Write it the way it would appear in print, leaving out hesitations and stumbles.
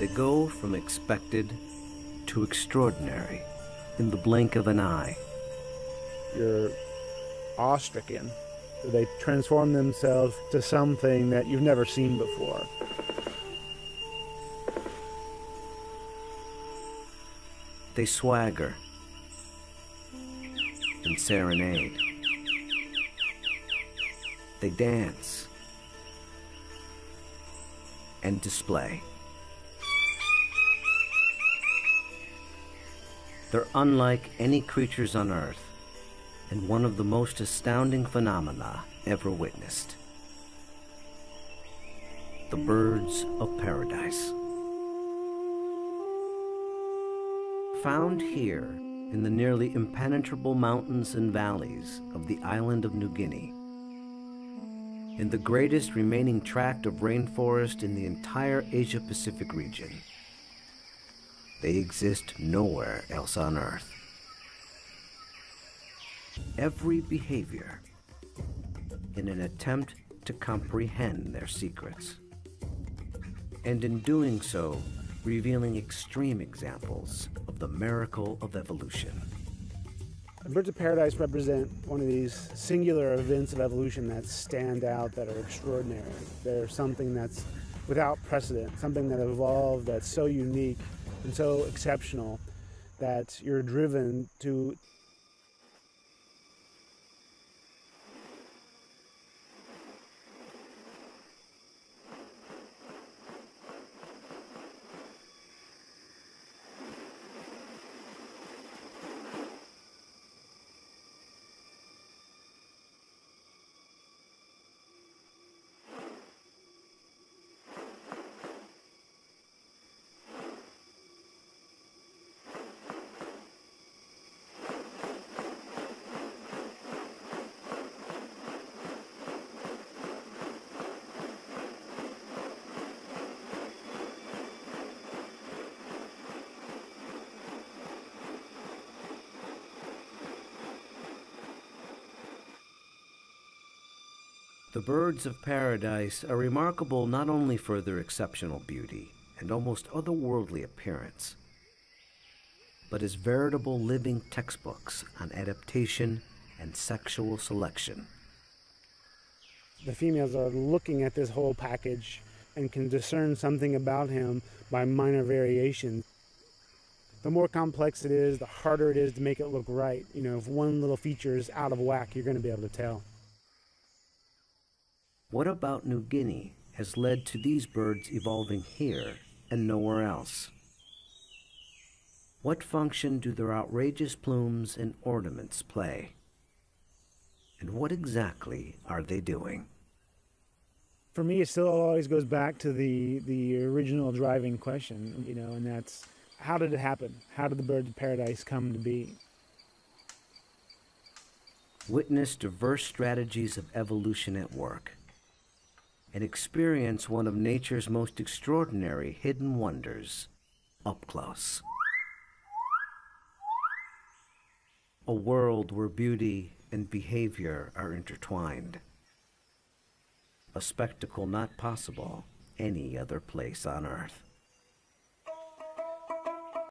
They go from expected to extraordinary in the blink of an eye. You're awe-stricken. They transform themselves to something that you've never seen before. They swagger and serenade. They dance and display. They're unlike any creatures on Earth, and one of the most astounding phenomena ever witnessed. The birds of paradise. Found here in the nearly impenetrable mountains and valleys of the island of New Guinea, in the greatest remaining tract of rainforest in the entire Asia-Pacific region. They exist nowhere else on Earth. Every behavior in an attempt to comprehend their secrets, and in doing so, revealing extreme examples of the miracle of evolution. Birds of paradise represent one of these singular events of evolution that stand out, that are extraordinary. They're something that's without precedent, something that evolved that's so unique and so exceptional that you're driven to The birds of paradise are remarkable not only for their exceptional beauty and almost otherworldly appearance, but as veritable living textbooks on adaptation and sexual selection. the females are looking at this whole package and can discern something about him by minor variation. The more complex it is, the harder it is to make it look right. You know, if one little feature is out of whack, you're going to be able to tell. What about New Guinea has led to these birds evolving here and nowhere else? What function do their outrageous plumes and ornaments play? And what exactly are they doing? For me, it still always goes back to the original driving question, you know, and that's, how did it happen? How did the birds of paradise come to be? Witness diverse strategies of evolution at work, and experience one of nature's most extraordinary hidden wonders up close. A world where beauty and behavior are intertwined. A spectacle not possible any other place on Earth.